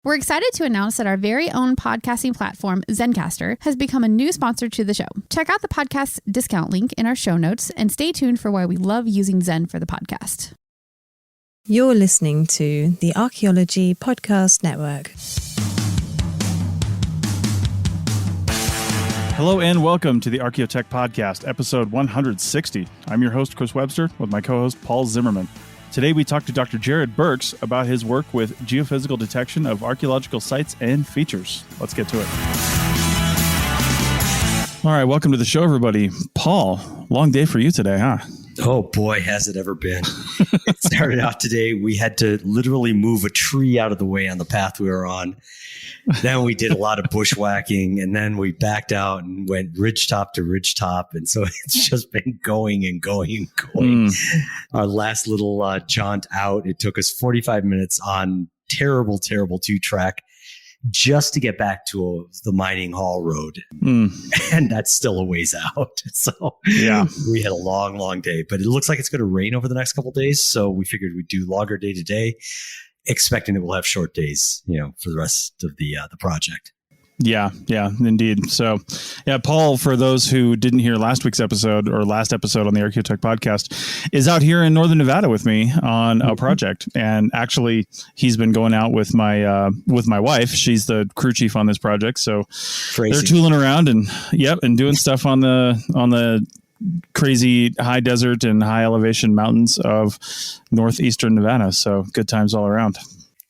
We're excited to announce that our very own podcasting platform, Zencastr, has become a new sponsor to the show. Check out the podcast's discount link in our show notes and stay tuned for why we love using Zen for the podcast. You're listening to the Archaeology Podcast Network. Hello and welcome to the Archaeotech Podcast, episode 160. I'm your host, Chris Webster, with my co-host, Paul Zimmerman. Today we talk to Dr. Jarrod Burks about his work with geophysical detection of archaeological sites and features. Let's get to it. All right, welcome to the show, everybody. Paul, long day for you today, huh? Oh boy, has it ever been. It started out today. We had to literally move a tree out of the way on the path we were on. Then we did a lot of bushwhacking, and then we backed out and went ridgetop to ridgetop. And so it's just been going and going and going. Our last little jaunt out, it took us 45 minutes on terrible 2-track just to get back to the mining hall road. And that's still a ways out. So yeah, we had a long day, but it looks like it's going to rain over the next couple of days. So we figured we'd do longer day to day, expecting that we'll have short days, for the rest of the project. Yeah, indeed. So, Paul, for those who didn't hear last episode on the Archaeotech Podcast, is out here in Northern Nevada with me on a project. And actually, he's been going out with my wife. She's the crew chief on this project. So Crazy. They're tooling around and doing stuff on the crazy high desert and high elevation mountains of northeastern Nevada. So good times all around.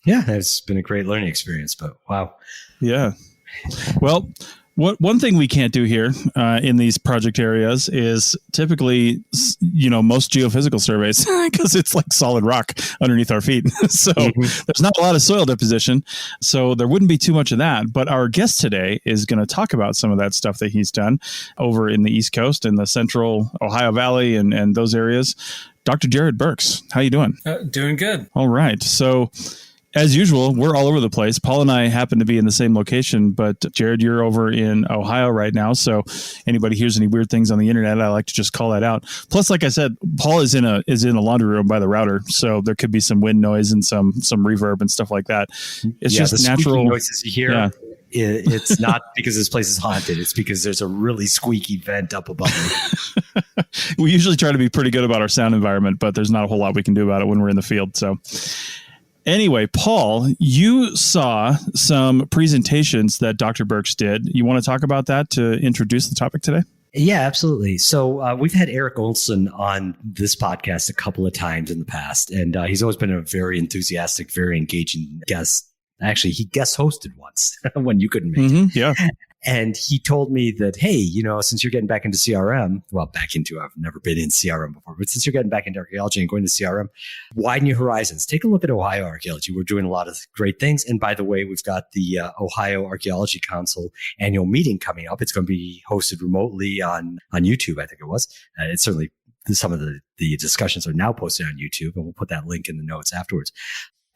Yeah, it's been a great learning experience, but wow. Yeah. Well, one thing we can't do here in these project areas is typically, most geophysical surveys because it's like solid rock underneath our feet. So there's not a lot of soil deposition. So there wouldn't be too much of that. But our guest today is going to talk about some of that stuff that he's done over in the East Coast and the central Ohio Valley and those areas. Dr. Jarrod Burks, how you doing? Doing good. All right. So as usual, we're all over the place. Paul and I happen to be in the same location, but Jarrod, you're over in Ohio right now. So anybody hears any weird things on the internet, I like to just call that out. Plus, like I said, Paul is in a laundry room by the router, so there could be some wind noise and some reverb and stuff like that. It's just the natural noises you hear. Yeah. It's not because this place is haunted. It's because there's a really squeaky vent up above me. We usually try to be pretty good about our sound environment, but there's not a whole lot we can do about it when we're in the field. So anyway, Paul, you saw some presentations that Dr. Burks did. You want to talk about that to introduce the topic today? Yeah, absolutely. So we've had Eric Olson on this podcast a couple of times in the past, and he's always been a very enthusiastic, very engaging guest. Actually, he guest hosted once when you couldn't make it. Yeah. And he told me that, hey, since you're getting back into CRM, I've never been in CRM before, but since you're getting back into archaeology and going to CRM, widen your horizons. Take a look at Ohio Archaeology. We're doing a lot of great things. And by the way, we've got the Ohio Archaeology Council annual meeting coming up. It's going to be hosted remotely on YouTube, I think it was. It's certainly some of the discussions are now posted on YouTube, and we'll put that link in the notes afterwards.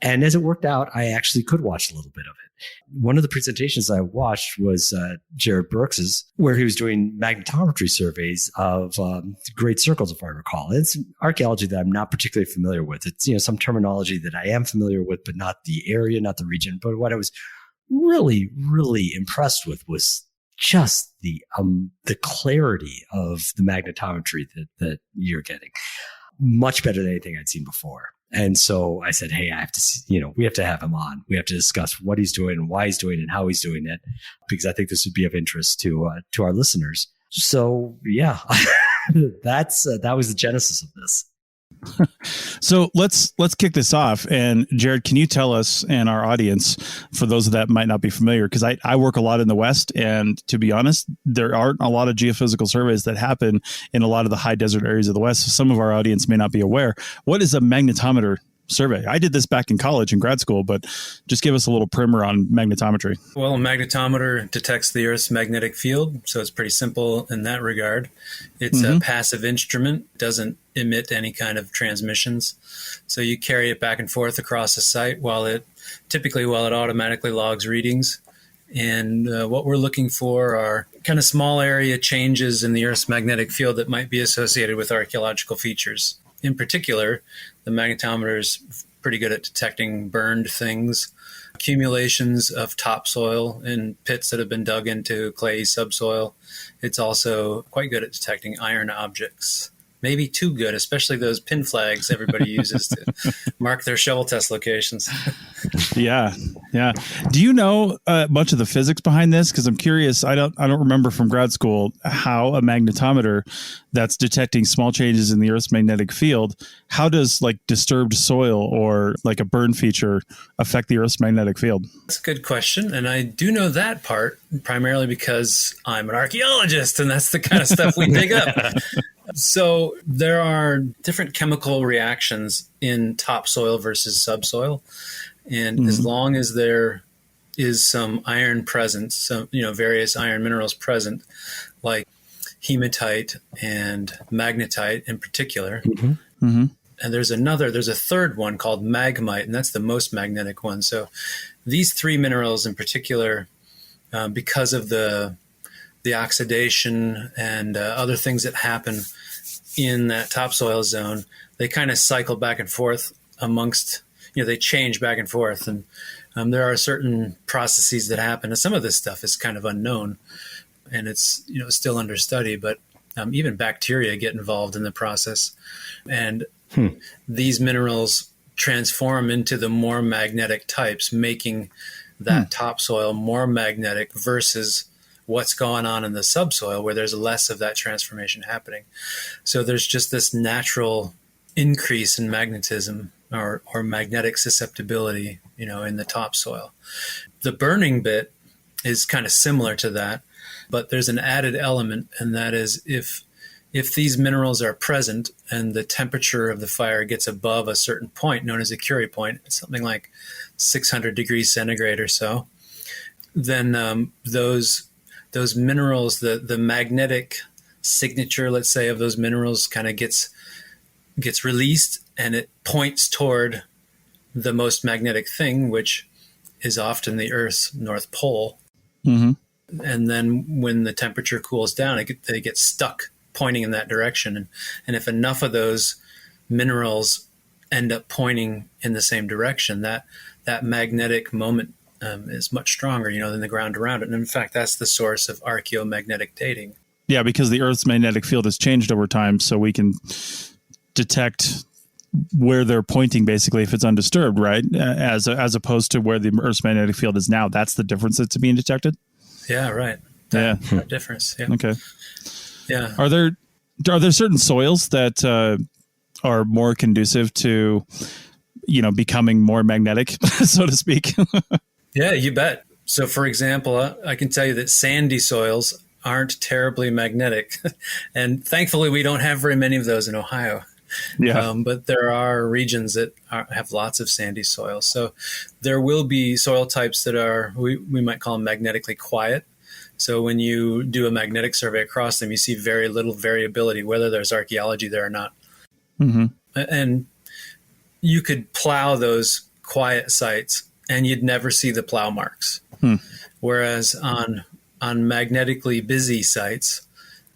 And as it worked out, I actually could watch a little bit of it. One of the presentations I watched was Jarrod Burks's, where he was doing magnetometry surveys of great circles, if I recall. It's archaeology that I'm not particularly familiar with. It's some terminology that I am familiar with, but not the area, not the region. But what I was really, really impressed with was just the clarity of the magnetometry that you're getting. Much better than anything I'd seen before. And so I said, hey, I have to, we have to have him on. We have to discuss what he's doing and why he's doing it and how he's doing it, because I think this would be of interest to our listeners. So yeah, that was the genesis of this. So let's kick this off. And Jarrod, can you tell us and our audience, for those that might not be familiar, because I work a lot in the West, and to be honest, there aren't a lot of geophysical surveys that happen in a lot of the high desert areas of the West. So some of our audience may not be aware. What is a magnetometer survey? I did this back in college and grad school, but just give us a little primer on magnetometry. Well, a magnetometer detects the Earth's magnetic field, so it's pretty simple in that regard. It's a passive instrument, doesn't emit any kind of transmissions. So you carry it back and forth across the site while it automatically logs readings. And what we're looking for are kind of small area changes in the Earth's magnetic field that might be associated with archaeological features. In particular, the magnetometer is pretty good at detecting burned things, accumulations of topsoil in pits that have been dug into clayey subsoil. It's also quite good at detecting iron objects. Maybe too good, especially those pin flags everybody uses to mark their shovel test locations. Yeah. Do you know much of the physics behind this? Because I'm curious. I don't remember from grad school how a magnetometer that's detecting small changes in the Earth's magnetic field. How does like disturbed soil or like a burn feature affect the Earth's magnetic field? That's a good question, and I do know that part primarily because I'm an archaeologist, and that's the kind of stuff we dig up. So there are different chemical reactions in topsoil versus subsoil. And as long as there is some iron present, some, various iron minerals present, like hematite and magnetite in particular. And there's a third one called magmite, and that's the most magnetic one. So these three minerals in particular, because of the oxidation and other things that happen in that topsoil zone, they kind of cycle back and forth amongst, they change back and forth. And there are certain processes that happen. And some of this stuff is kind of unknown and it's, still under study, but even bacteria get involved in the process. And these minerals transform into the more magnetic types, making that topsoil more magnetic versus what's going on in the subsoil where there's less of that transformation happening. So there's just this natural increase in magnetism or magnetic susceptibility, in the topsoil. The burning bit is kind of similar to that, but there's an added element, and that is if these minerals are present and the temperature of the fire gets above a certain point known as a Curie point, it's something like 600 degrees centigrade or so, then those minerals, the magnetic signature, let's say, of those minerals kind of gets released, and it points toward the most magnetic thing, which is often the Earth's North Pole. And then when the temperature cools down, they get stuck pointing in that direction. And if enough of those minerals end up pointing in the same direction, that magnetic moment is much stronger, than the ground around it. And in fact, that's the source of archaeomagnetic dating. Yeah, because the Earth's magnetic field has changed over time, so we can detect where they're pointing, basically, if it's undisturbed, right? As opposed to where the Earth's magnetic field is now. That's the difference that's being detected? Yeah, right. That difference. Yeah. Okay. Yeah. Are there certain soils that are more conducive to, becoming more magnetic, so to speak? Yeah, you bet. So, for example, I can tell you that sandy soils aren't terribly magnetic. And thankfully, we don't have very many of those in Ohio. Yeah. But there are regions that have lots of sandy soil. So there will be soil types that are, we might call them magnetically quiet. So when you do a magnetic survey across them, you see very little variability, whether there's archaeology there or not. And you could plow those quiet sites and you'd never see the plow marks. Whereas on magnetically busy sites,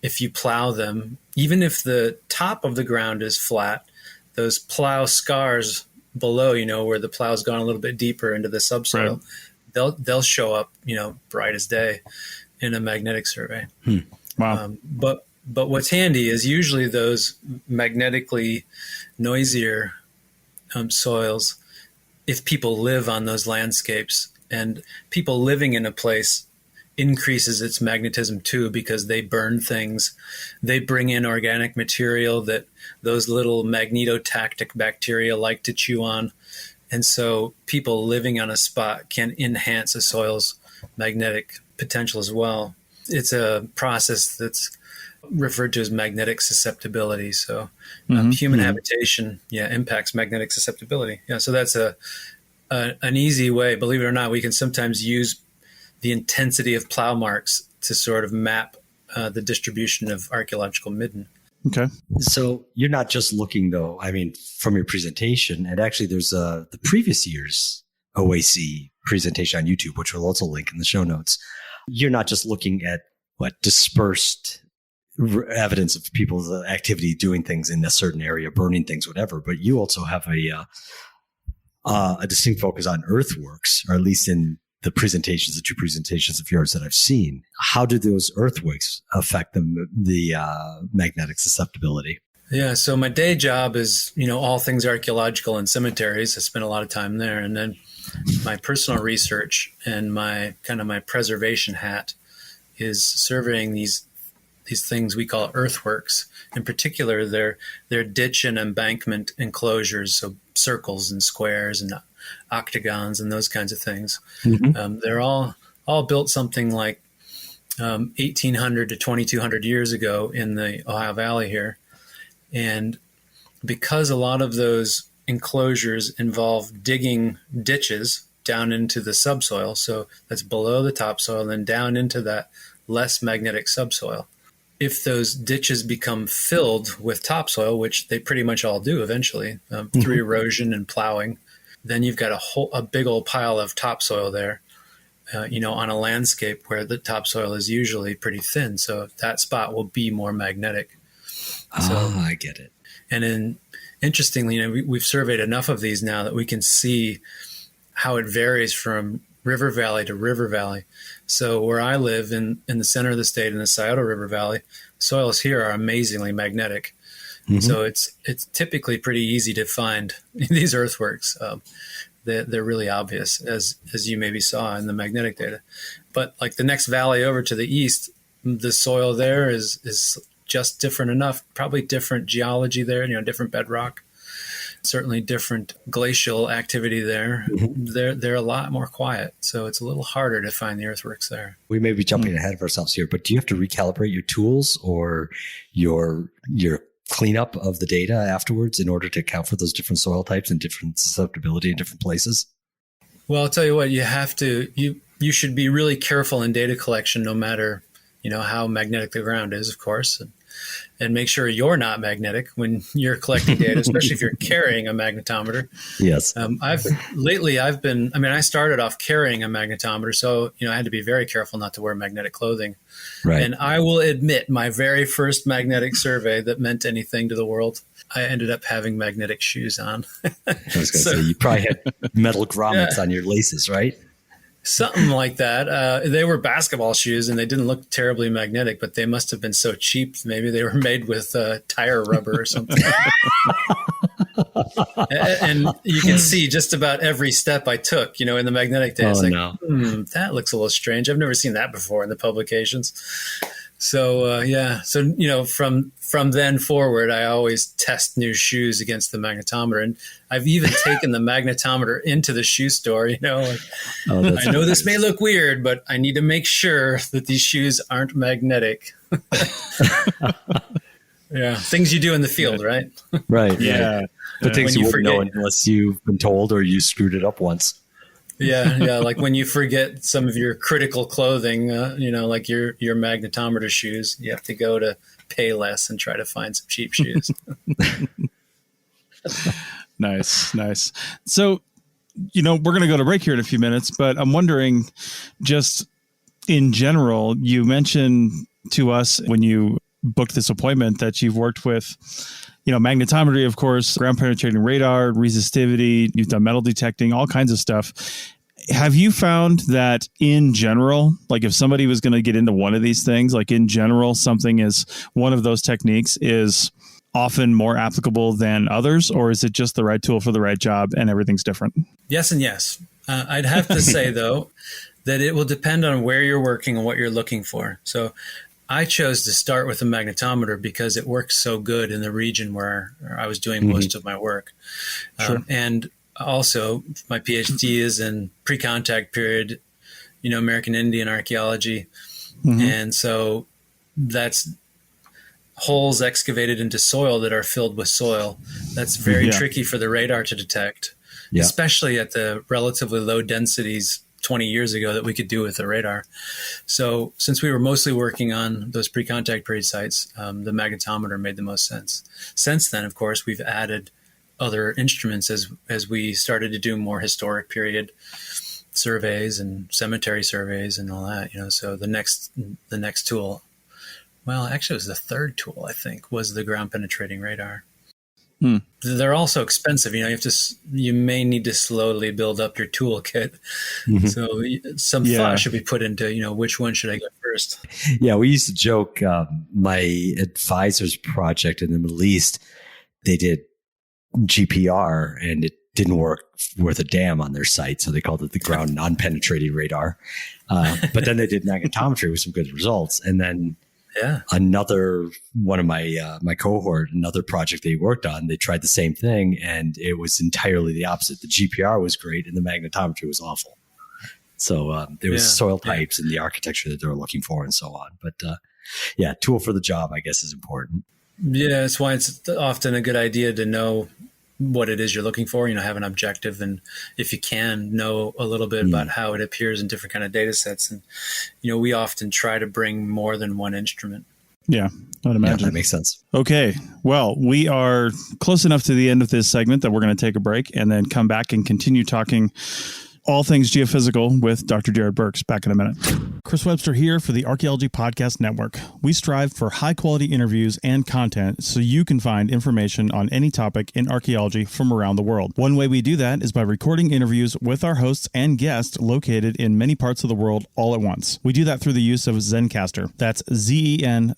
if you plow them, even if the top of the ground is flat, those plow scars below, where the plow's gone a little bit deeper into the subsoil, they'll show up, bright as day in a magnetic survey. Wow. But what's handy is usually those magnetically noisier soils, if people live on those landscapes, and people living in a place increases its magnetism too, because they burn things. They bring in organic material that those little magnetotactic bacteria like to chew on. And so people living on a spot can enhance a soil's magnetic potential as well. It's a process that's referred to as magnetic susceptibility. So human habitation, impacts magnetic susceptibility. Yeah, so that's an easy way. Believe it or not, we can sometimes use the intensity of plow marks to sort of map the distribution of archaeological midden. Okay. So you're not just looking, though, from your presentation, and actually there's the previous year's OAC presentation on YouTube, which we'll also link in the show notes. You're not just looking at dispersed evidence of people's activity doing things in a certain area, burning things, whatever, but you also have a distinct focus on earthworks, or at least in the two presentations of yours that I've seen. How do those earthworks affect the magnetic susceptibility? Yeah, so my day job is, all things archaeological and cemeteries. I spend a lot of time there. And then my personal research and my preservation hat is surveying these things we call earthworks. In particular, they're ditch and embankment enclosures, so circles and squares and octagons and those kinds of things. Mm-hmm. They're all built something like 1800 to 2200 years ago in the Ohio Valley here. And because a lot of those enclosures involve digging ditches down into the subsoil, so that's below the topsoil and then down into that less magnetic subsoil. If those ditches become filled with topsoil, which they pretty much all do eventually through erosion and plowing, then you've got a big old pile of topsoil there, on a landscape where the topsoil is usually pretty thin. So that spot will be more magnetic. I get it. And interestingly, we've surveyed enough of these now that we can see how it varies from river valley to river valley. So where I live in the center of the state in the Scioto River Valley, soils here are amazingly magnetic. Mm-hmm. So it's typically pretty easy to find these earthworks. They're really obvious, as you maybe saw in the magnetic data. But like the next valley over to the east, the soil there is just different enough, probably different geology there, different bedrock, certainly different glacial activity there. Mm-hmm. They're a lot more quiet. So it's a little harder to find the earthworks there. We may be jumping ahead of ourselves here, but do you have to recalibrate your tools or your cleanup of the data afterwards in order to account for those different soil types and different susceptibility in different places? Well, I'll tell you what, you should be really careful in data collection, no matter, how magnetic the ground is, of course, and make sure you're not magnetic when you're collecting data, especially if you're carrying a magnetometer. Yes. I started off carrying a magnetometer, so, I had to be very careful not to wear magnetic clothing. Right. And I will admit, my very first magnetic survey that meant anything to the world, I ended up having magnetic shoes on. I was going to say, you probably had metal grommets on your laces, right? Something like that. They were basketball shoes and they didn't look terribly magnetic, but they must have been so cheap. Maybe they were made with tire rubber or something. And you can see just about every step I took, in the magnetic data. It's that looks a little strange. I've never seen that before in the publications. So, from then forward, I always test new shoes against the magnetometer. And I've even taken the magnetometer into the shoe store, I know this may look weird, but I need to make sure that these shoes aren't magnetic. Yeah. Things you do in the field, right? Right. Yeah. The things you wouldn't know unless you've been told or you screwed it up once. Yeah. Like when you forget some of your critical clothing, like your magnetometer shoes, you have to go to Payless and try to find some cheap shoes. Nice. So, we're going to go to break here in a few minutes, but I'm wondering, just in general, you mentioned to us when you booked this appointment that you've worked with, magnetometry, of course, ground penetrating radar, resistivity, you've done metal detecting, all kinds of stuff. Have you found that in general, like if somebody was going to get into one of these things, like in general, something is one of those techniques is often more applicable than others, or is it just the right tool for the right job and everything's different? Yes and yes. I'd have to say, though, that it will depend on where you're working and what you're looking for. So I chose to start with a magnetometer because it works so good in the region where I was doing most of my work. Sure. And also, my PhD is in pre-contact period, American Indian archaeology. Mm-hmm. And so that's holes excavated into soil that are filled with soil. That's very tricky for the radar to detect, especially at the relatively low densities 20 years ago that we could do with the radar. So since we were mostly working on those pre-contact period sites, the magnetometer made the most sense. Since then, of course, we've added other instruments as we started to do more historic period surveys and cemetery surveys and all that, so the next tool, well, actually it was the third tool, I think, was the ground penetrating radar. They're also expensive. You may need to slowly build up your toolkit. So some thought should be put into, which one should I get first? Yeah, we used to joke, my advisor's project in the Middle East, they did GPR and it didn't work worth a damn on their site. So they called it the ground non-penetrating radar. But then they did magnetometry with some good results. And then another one of my cohort, another project they worked on, they tried the same thing and it was entirely the opposite. The GPR was great and the magnetometry was awful. So there was soil types and the architecture that they were looking for and so on. But tool for the job, I guess, is important. Yeah, that's why it's often a good idea to know what it is you're looking for, have an objective, and if you can, know a little bit about how it appears in different kind of data sets. And, we often try to bring more than one instrument. Yeah, I would imagine. Yeah, that makes sense. Okay. Well, we are close enough to the end of this segment that we're going to take a break and then come back and continue talking all things geophysical with Dr. Jarrod Burks. Back in a minute. Chris Webster here for the Archaeology Podcast Network. We strive for high-quality interviews and content so you can find information on any topic in archaeology from around the world. One way we do that is by recording interviews with our hosts and guests located in many parts of the world all at once. We do that through the use of Zencastr. That's Zencastr.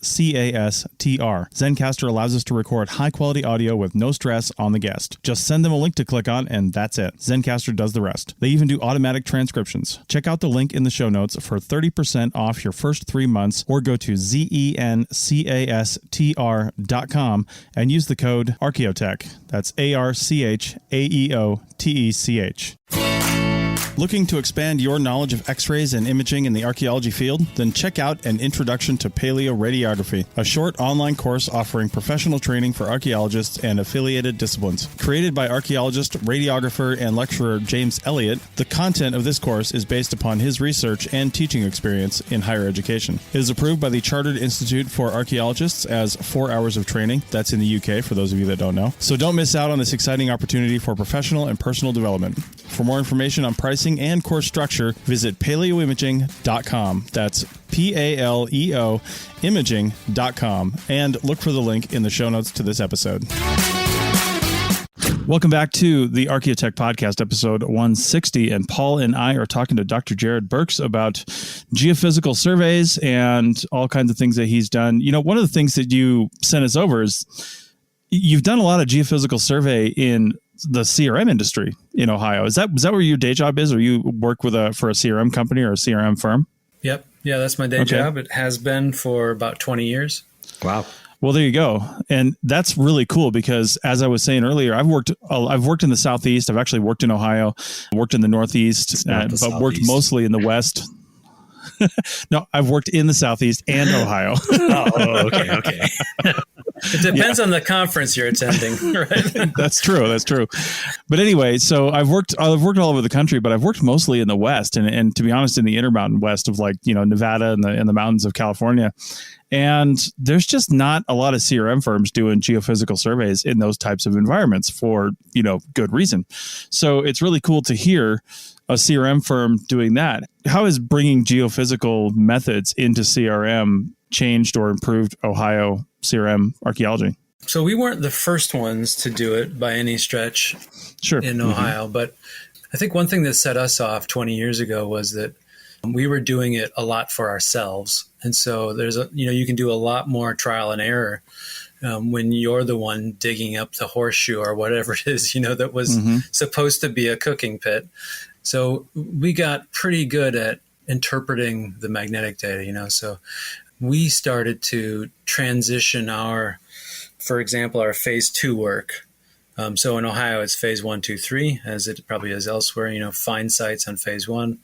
Zencastr allows us to record high-quality audio with no stress on the guest. Just send them a link to click on, and that's it. Zencastr does the rest. They even do automatic transcriptions. Check out the link in the show notes for 30% off your first 3 months, or go to zencastr.com and use the code Archaeotech. That's ARCHAEOTECH. Looking to expand your knowledge of X-rays and imaging in the archaeology field? Then check out An Introduction to Paleoradiography, a short online course offering professional training for archaeologists and affiliated disciplines. Created by archaeologist, radiographer, and lecturer James Elliott, the content of this course is based upon his research and teaching experience in higher education. It is approved by the Chartered Institute for Archaeologists as 4 hours of training. That's in the UK, for those of you that don't know. So don't miss out on this exciting opportunity for professional and personal development. For more information on pricing and course structure, visit paleoimaging.com. That's PALEO imaging.com, and look for the link in the show notes to this episode. Welcome back to the Archaeotech Podcast, episode 160, and Paul and I are talking to Dr. Jarrod Burks about geophysical surveys and all kinds of things that he's done. One of the things that you sent us over is you've done a lot of geophysical survey in the CRM industry in Ohio. Is that where your day job is, or you work for a CRM company or a CRM firm? Yep. Yeah, that's my day job. It has been for about 20 years. Wow. Well, there you go. And that's really cool because, as I was saying earlier, I've worked in the Southeast. I've actually worked in Ohio, worked in the Northeast, but worked mostly in the West. No, I've worked in the Southeast and Ohio. Okay. It depends on the conference you're attending, right? That's true. But anyway, so I've worked all over the country, but I've worked mostly in the West, and to be honest, in the Intermountain West of Nevada and the mountains of California. And there's just not a lot of CRM firms doing geophysical surveys in those types of environments for, good reason. So it's really cool to hear a CRM firm doing that. How has bringing geophysical methods into CRM changed or improved Ohio CRM archaeology? So we weren't the first ones to do it by any stretch in Ohio, but I think one thing that set us off 20 years ago was that we were doing it a lot for ourselves. And so you can do a lot more trial and error when you're the one digging up the horseshoe or whatever it is, that was supposed to be a cooking pit. So we got pretty good at interpreting the magnetic data, so we started to transition for example, our phase 2 work. So in Ohio, it's phase 1, 2, 3, as it probably is elsewhere, find sites on phase 1,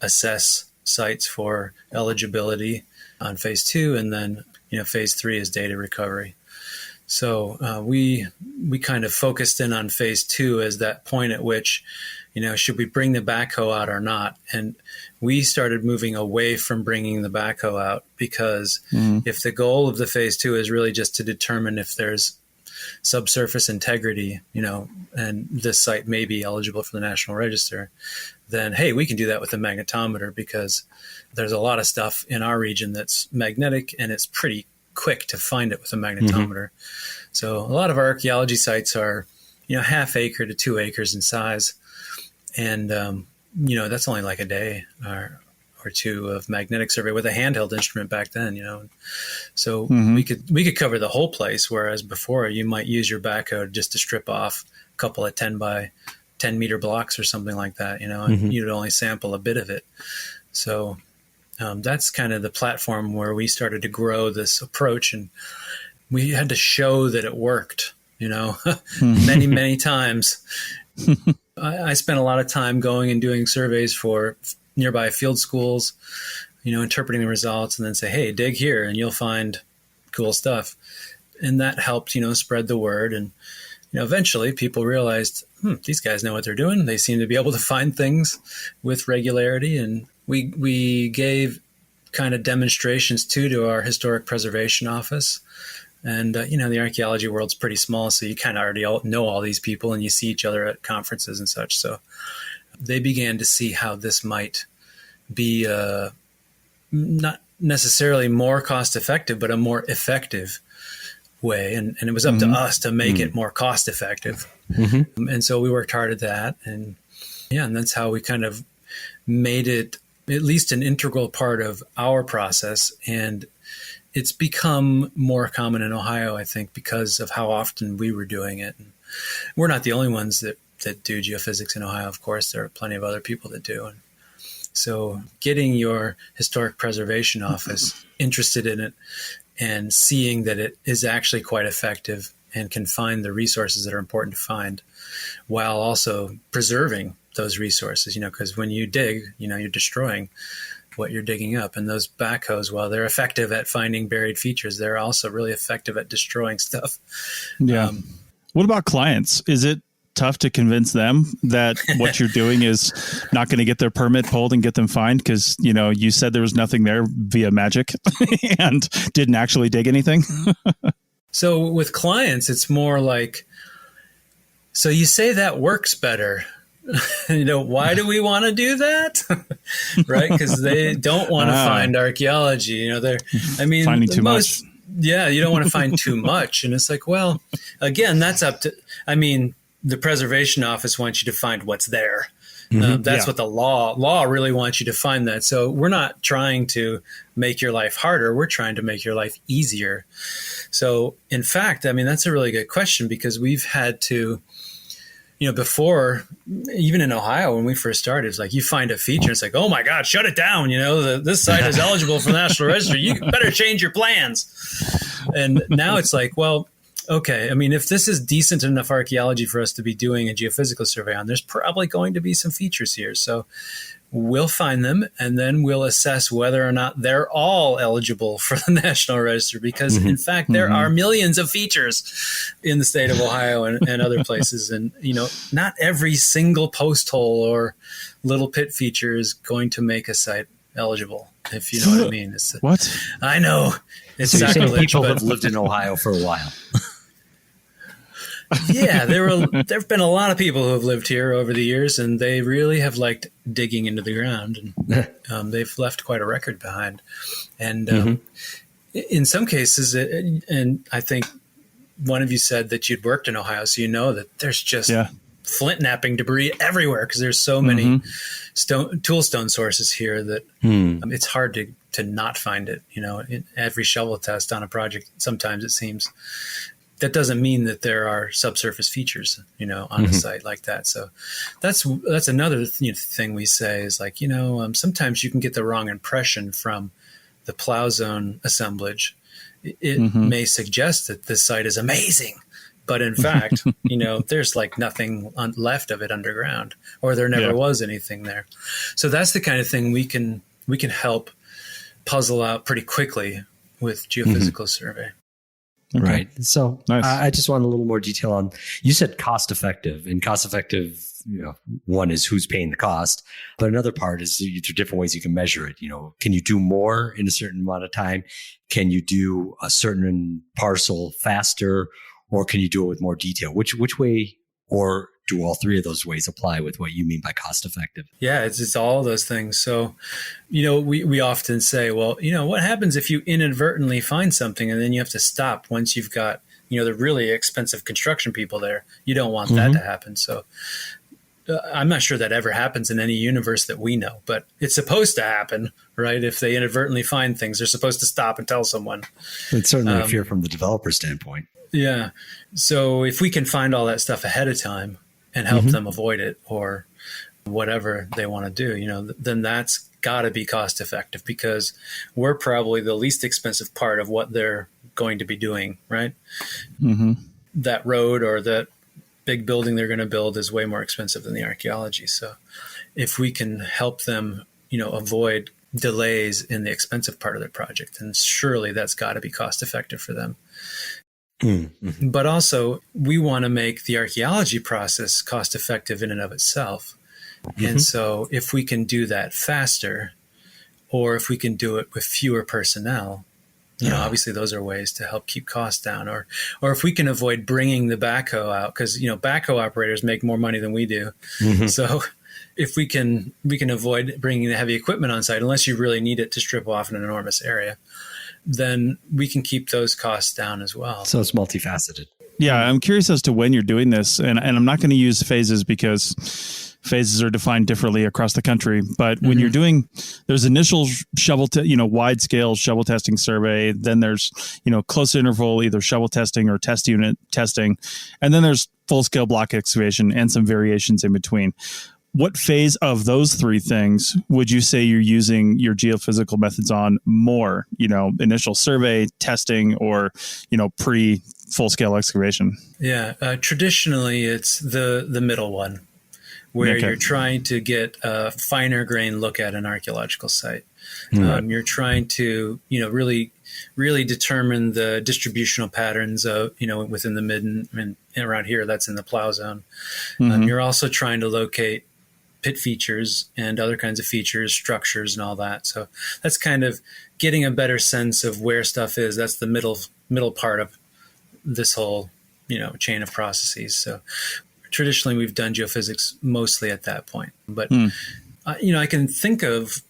assess sites for eligibility on phase 2, and then, phase 3 is data recovery. So we kind of focused in on phase 2 as that point at which, should we bring the backhoe out or not? And we started moving away from bringing the backhoe out because if the goal of the phase 2 is really just to determine if there's subsurface integrity, and this site may be eligible for the National Register, then, hey, we can do that with a magnetometer because there's a lot of stuff in our region that's magnetic and it's pretty quick to find it with a magnetometer. So a lot of our archaeology sites are, half acre to 2 acres in size. And, that's only like a day or two of magnetic survey with a handheld instrument back then, So we could cover the whole place, whereas before you might use your backhoe just to strip off a couple of 10 by 10 meter blocks or something like that, and you'd only sample a bit of it. So that's kind of the platform where we started to grow this approach, and we had to show that it worked, many, many times. I spent a lot of time going and doing surveys for nearby field schools, interpreting the results, and then say, hey, dig here and you'll find cool stuff. And that helped, spread the word. And, eventually people realized, these guys know what they're doing. They seem to be able to find things with regularity. And we gave kind of demonstrations to our historic preservation office. And, the archaeology world's pretty small, so you kind of already know all these people and you see each other at conferences and such. So they began to see how this might be not necessarily more cost effective, but a more effective way. And it was up to us to make it more cost effective. And so we worked hard at that. And that's how we kind of made it at least an integral part of our process. And it's become more common in Ohio, I think, because of how often we were doing it. And we're not the only ones that do geophysics in Ohio. Of course, there are plenty of other people that do. And so getting your historic preservation office interested in it and seeing that it is actually quite effective and can find the resources that are important to find while also preserving those resources, because when you dig, you're destroying what you're digging up. And those backhoes, while they're effective at finding buried features, they're also really effective at destroying stuff. Yeah. What about clients? Is it tough to convince them that what you're doing is not going to get their permit pulled and get them fined because, you said there was nothing there via magic and didn't actually dig anything? So with clients, it's more like, so you say that works better. Why do we want to do that? Right? Because they don't want to find archaeology. Finding too much. Yeah, you don't want to find too much. And it's like, well, again, that's up to, the preservation office wants you to find what's there. That's what the law really wants you to find that. So we're not trying to make your life harder. We're trying to make your life easier. So in fact, that's a really good question because we've had to, before, even in Ohio, when we first started, it's like you find a feature, it's like, oh my God, shut it down. This site is eligible for the National Register. You better change your plans. And now it's like, well, okay. If this is decent enough archaeology for us to be doing a geophysical survey on, there's probably going to be some features here. So we'll find them and then we'll assess whether or not they're all eligible for the National Register because, in fact, there are millions of features in the state of Ohio and other places. And, not every single post hole or little pit feature is going to make a site eligible, if you know what I mean. What? I know. It's so sacrilege. People have lived in Ohio for a while. Yeah, there have been a lot of people who have lived here over the years, and they really have liked digging into the ground, and they've left quite a record behind. And in some cases, and I think one of you said that you'd worked in Ohio, so that there's just flint knapping debris everywhere because there's so many toolstone sources here that it's hard to not find it. In every shovel test on a project, sometimes it seems. That doesn't mean that there are subsurface features, on a site like that. So that's another thing we say is like, sometimes you can get the wrong impression from the plow zone assemblage. It may suggest that this site is amazing, but in fact, there's like nothing left of it underground, or there never was anything there. So that's the kind of thing we can help puzzle out pretty quickly with geophysical survey. Okay. Right. So nice. I just want a little more detail on, you said cost effective, and cost effective, one is who's paying the cost, but another part is there are different ways you can measure it. Can you do more in a certain amount of time? Can you do a certain parcel faster, or can you do it with more detail? Which way, or do all three of those ways apply with what you mean by cost effective? Yeah, it's all those things. So, we often say, well, what happens if you inadvertently find something and then you have to stop once you've got, the really expensive construction people there? You don't want that to happen. So I'm not sure that ever happens in any universe that we know, but it's supposed to happen, right? If they inadvertently find things, they're supposed to stop and tell someone. It's certainly a fear from the developer standpoint. Yeah. So if we can find all that stuff ahead of time and help them avoid it or whatever they want to do, then that's got to be cost effective, because we're probably the least expensive part of what they're going to be doing, right? That road or that big building they're going to build is way more expensive than the archaeology. So if we can help them, avoid delays in the expensive part of their project, then surely that's got to be cost effective for them. But also, we want to make the archaeology process cost effective in and of itself. And so if we can do that faster, or if we can do it with fewer personnel, obviously those are ways to help keep costs down, or if we can avoid bringing the backhoe out, because, backhoe operators make more money than we do. So if we can avoid bringing the heavy equipment on site, unless you really need it to strip off an enormous area, then we can keep those costs down as well. So it's multifaceted. Yeah, I'm curious as to when you're doing this, and I'm not going to use phases because phases are defined differently across the country. But when you're doing, there's initial wide scale shovel testing survey, then there's, close interval, either shovel testing or test unit testing, and then there's full scale block excavation and some variations in between. What phase of those three things would you say you're using your geophysical methods on more? Initial survey, testing, or, pre full scale excavation? Yeah. Traditionally, it's the middle one, where you're trying to get a finer grain look at an archaeological site. You're trying to, really determine the distributional patterns of, within the midden, and around here, that's in the plow zone. You're also trying to locate pit features and other kinds of features, structures, and all that. So that's kind of getting a better sense of where stuff is. That's the middle part of this whole, chain of processes. So traditionally, we've done geophysics mostly at that point. But, I can think of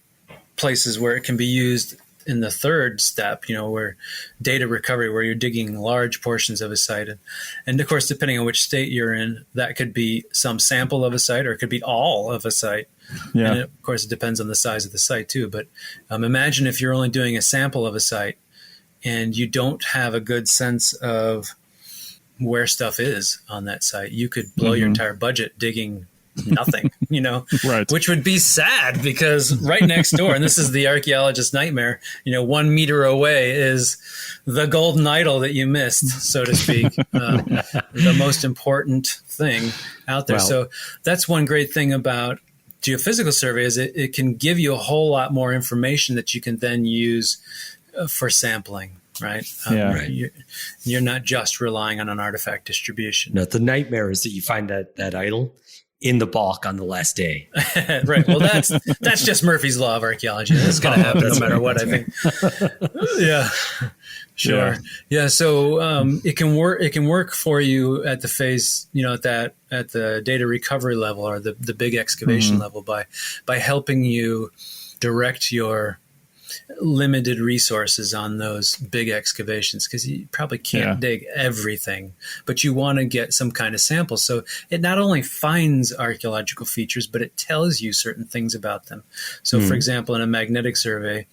places where it can be used in the third step, where data recovery, where you're digging large portions of a site. And of course, depending on which state you're in, that could be some sample of a site, or it could be all of a site. Yeah. And of course, it depends on the size of the site too. But imagine if you're only doing a sample of a site and you don't have a good sense of where stuff is on that site. You could blow your entire budget digging nothing, right. Which would be sad, because right next door, and this is the archaeologist's nightmare, 1 meter away is the golden idol that you missed, so to speak, the most important thing out there. Well, so that's one great thing about geophysical survey, is it can give you a whole lot more information that you can then use for sampling. Right. You're not just relying on an artifact distribution. No, the nightmare is that you find that idol in the bulk on the last day. Right. Well, that's just Murphy's Law of archaeology. That's going to happen no matter what, I think. Yeah. Sure. Yeah. So it can work for you at the phase, at the data recovery level, or the big excavation level, by helping you direct your limited resources on those big excavations, because you probably can't dig everything, but you want to get some kind of sample. So it not only finds archaeological features, but it tells you certain things about them. So for example, in a magnetic survey,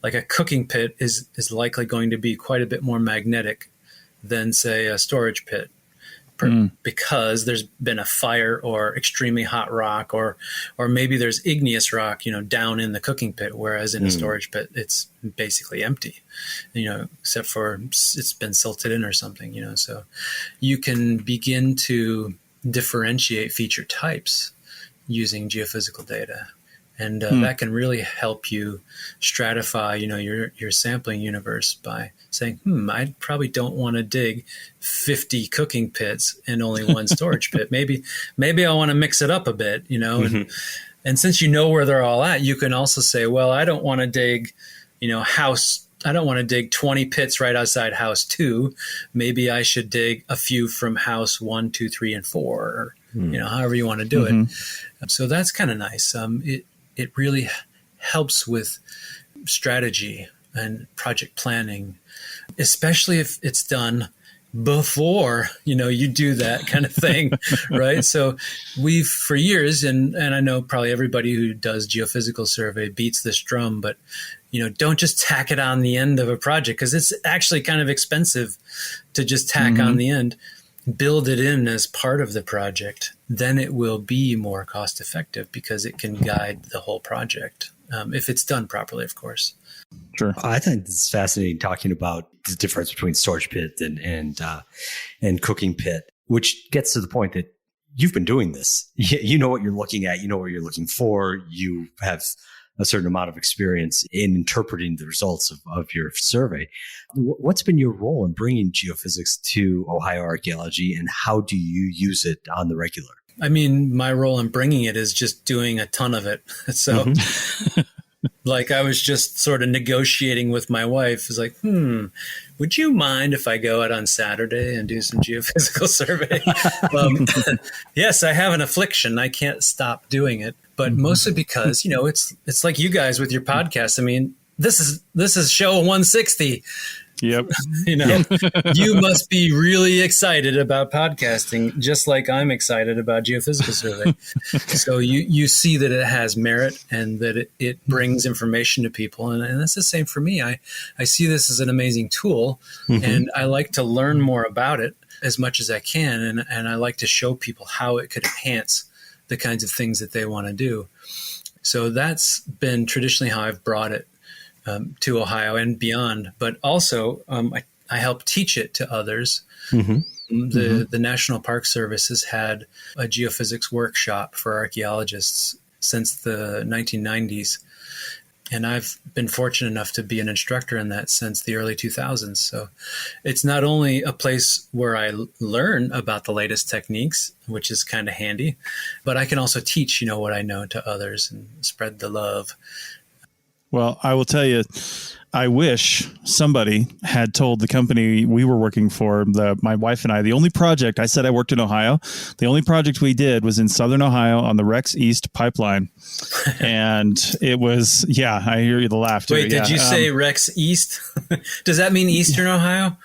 like a cooking pit is likely going to be quite a bit more magnetic than, say, a storage pit. Because there's been a fire or extremely hot rock, or maybe there's igneous rock, down in the cooking pit, whereas in a storage pit, it's basically empty, except for it's been silted in or something, so you can begin to differentiate feature types using geophysical data. And that can really help you stratify, your sampling universe by saying, I probably don't want to dig 50 cooking pits and only one storage pit. Maybe I want to mix it up a bit, and since you know where they're all at, you can also say, well, I don't want to dig, I don't want to dig 20 pits right outside house 2. Maybe I should dig a few from house 1, 2, 3, and 4. however you want to do it. So that's kind of nice. It really helps with strategy and project planning, especially if it's done before, you do that kind of thing, right? So we've, for years, and I know probably everybody who does geophysical survey beats this drum, but, don't just tack it on the end of a project, because it's actually kind of expensive to just tack on the end. Build it in as part of the project. Then it will be more cost effective because it can guide the whole project, if it's done properly, of course. Sure. I think it's fascinating talking about the difference between storage pit and cooking pit, which gets to the point that you've been doing this. You know what you're looking at. You know what you're looking for. You have a certain amount of experience in interpreting the results of your survey. What's been your role in bringing geophysics to Ohio archaeology, and how do you use it on the regular? I mean, my role in bringing it is just doing a ton of it. So like I was just sort of negotiating with my wife. It's like, would you mind if I go out on Saturday and do some geophysical survey? Yes, I have an affliction. I can't stop doing it. But mostly because, it's like you guys with your podcast. I mean, this is show 160. Yep. You must be really excited about podcasting, just like I'm excited about geophysical survey. So you see that it has merit and that it brings information to people. And that's the same for me. I see this as an amazing tool, and I like to learn more about it as much as I can. And I like to show people how it could enhance the kinds of things that they want to do. So that's been traditionally how I've brought it to Ohio and beyond, but also I help teach it to others. The National Park Service has had a geophysics workshop for archaeologists since the 1990s. And I've been fortunate enough to be an instructor in that since the early 2000s. So it's not only a place where I learn about the latest techniques, which is kind of handy, but I can also teach, what I know to others and spread the love. Well, I will tell you, I wish somebody had told the company we were working for, my wife and I, the only project, I said I worked in Ohio. The only project we did was in Southern Ohio on the Rex East pipeline. And it was, I hear you, the laugh. Wait, did you say Rex East? Does that mean Eastern Ohio?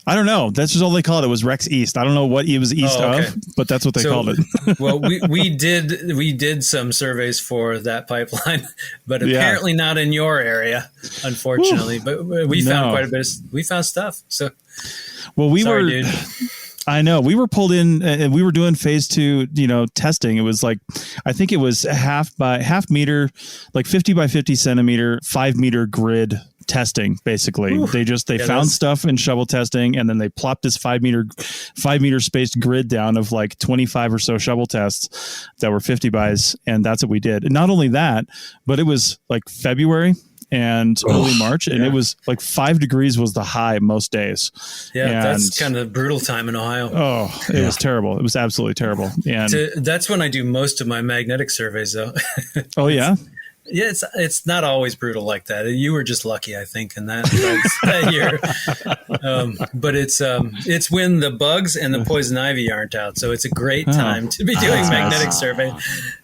I don't know. That's just all they called it, was Rex East. I don't know what it was east of, but that's what they called it. Well, we did some surveys for that pipeline, but apparently not in your area, unfortunately. But we found quite a bit. We found stuff. So, well, dude. I know we were pulled in and we were doing phase 2, testing. It was like, I think it was half meter, like 50 by 50 centimeter, 5 meter grid testing. Basically, they found stuff in shovel testing, and then they plopped this 5 meter spaced grid down of like 25 or so shovel tests that were 50 bys. And that's what we did. And not only that, but it was like February and early March, and it was like 5 degrees was the high most days. Yeah, and that's kind of brutal time in Ohio. Oh, it was terrible. It was absolutely terrible. And that's when I do most of my magnetic surveys, though. Oh, yeah? Yeah, it's not always brutal like that. You were just lucky, I think, in that year. But it's when the bugs and the poison ivy aren't out, so it's a great time to be doing magnetic survey.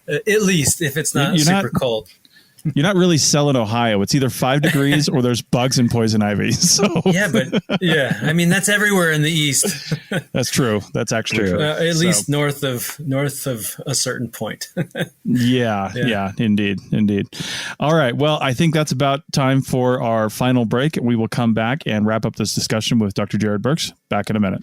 At least if it's not super cold. You're not really selling Ohio. It's either 5 degrees or there's bugs and poison ivy. So I mean, that's everywhere in the East. That's true. That's actually true. At least north of a certain point. Yeah, indeed. All right. Well, I think that's about time for our final break. We will come back and wrap up this discussion with Dr. Jarrod Burks. Back in a minute.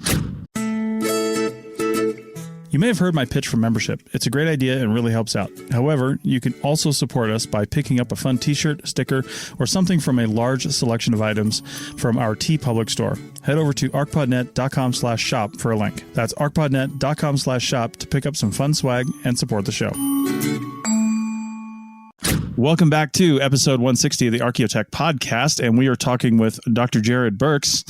You may have heard my pitch for membership. It's a great idea and really helps out. However, you can also support us by picking up a fun t-shirt, sticker, or something from a large selection of items from our TeePublic store. Head over to arcpodnet.com/shop for a link. That's arcpodnet.com/shop to pick up some fun swag and support the show. Welcome back to episode 160 of the Archaeotech podcast, and we are talking with Dr. Jarrod Burks.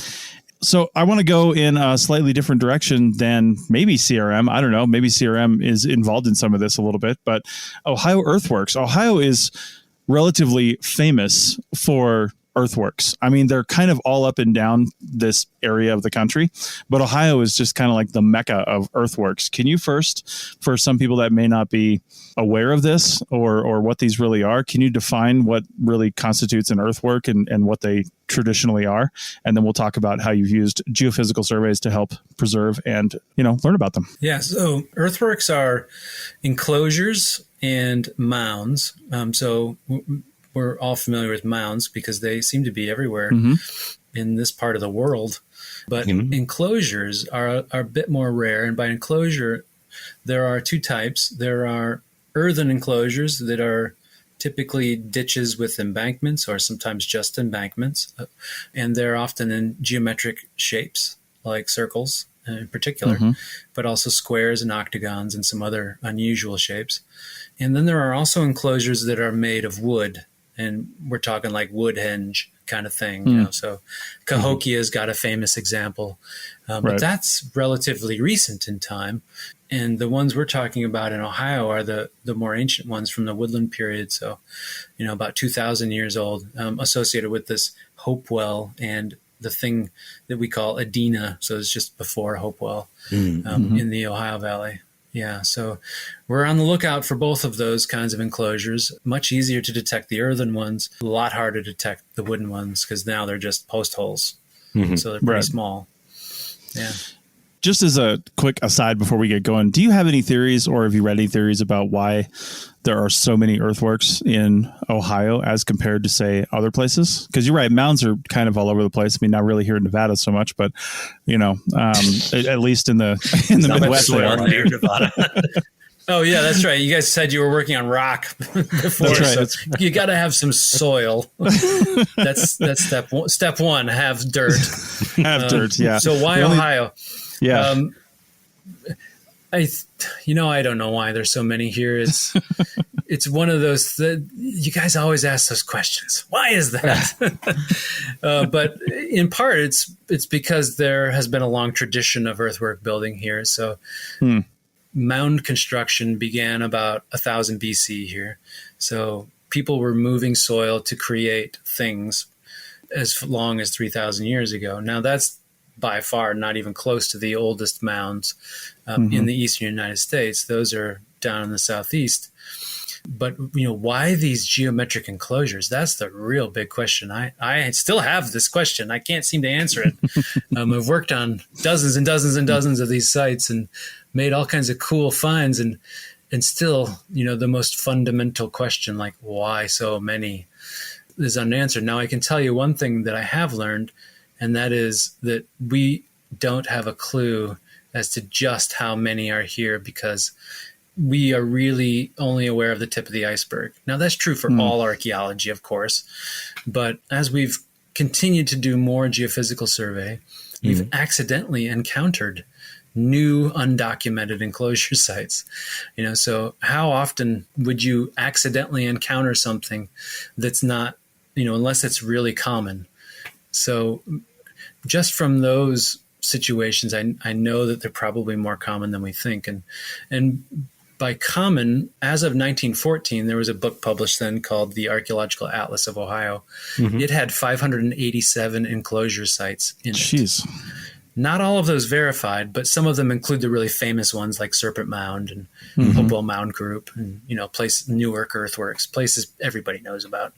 So I want to go in a slightly different direction than maybe CRM. I don't know. Maybe CRM is involved in some of this a little bit, but Ohio Earthworks. Ohio is relatively famous for earthworks. I mean, they're kind of all up and down this area of the country, but Ohio is just kind of like the mecca of earthworks. Can you first, for some people that may not be aware of this or what these really are, can you define what really constitutes an earthwork and what they traditionally are? And then we'll talk about how you've used geophysical surveys to help preserve and, learn about them. Yeah. So earthworks are enclosures and mounds. We're all familiar with mounds because they seem to be everywhere in this part of the world. But enclosures are a bit more rare. And by enclosure, there are two types. There are earthen enclosures that are typically ditches with embankments or sometimes just embankments. And they're often in geometric shapes like circles in particular, but also squares and octagons and some other unusual shapes. And then there are also enclosures that are made of wood. And we're talking like wood henge kind of thing, So Cahokia's got a famous example, but that's relatively recent in time. And the ones we're talking about in Ohio are the more ancient ones from the Woodland period. So, about 2,000 years old, associated with this Hopewell and the thing that we call Adena. So it's just before Hopewell in the Ohio Valley. Yeah, so we're on the lookout for both of those kinds of enclosures. Much easier to detect the earthen ones, a lot harder to detect the wooden ones because now they're just post holes. So they're pretty small. Yeah. Just as a quick aside before we get going, do you have any theories or have you read any theories about why there are so many earthworks in Ohio as compared to, say, other places? Because you're right, mounds are kind of all over the place. I mean, not really here in Nevada so much, but, at least in the Midwest. They are near Nevada. Oh, yeah, that's right. You guys said you were working on rock before. That's right. So you got to have some soil. That's step one, have dirt. Have dirt, yeah. So why Ohio? Yeah. I don't know why there's so many here. It's one of those that you guys always ask those questions. Why is that? But in part, it's because there has been a long tradition of earthwork building here. So mound construction began about 1000 BC here. So people were moving soil to create things as long as 3,000 years ago. Now that's by far not even close to the oldest mounds in the eastern United States. Those are down in the southeast. But, why these geometric enclosures? That's the real big question. I still have this question. I can't seem to answer it. I've worked on dozens and dozens and dozens of these sites and made all kinds of cool finds. And still, the most fundamental question, like why so many, is unanswered. Now, I can tell you one thing that I have learned, and that is that we don't have a clue as to just how many are here because we are really only aware of the tip of the iceberg. Now, that's true for all archaeology, of course. But as we've continued to do more geophysical survey, we've accidentally encountered new undocumented enclosure sites. So how often would you accidentally encounter something that's not, unless it's really common? So just from those situations, I know that they're probably more common than we think. And by common, as of 1914, there was a book published then called the Archaeological Atlas of Ohio. It had 587 enclosure sites in it. Jeez. Not all of those verified, but some of them include the really famous ones like Serpent Mound and Hopewell Mound Group and, Newark Earthworks, places everybody knows about.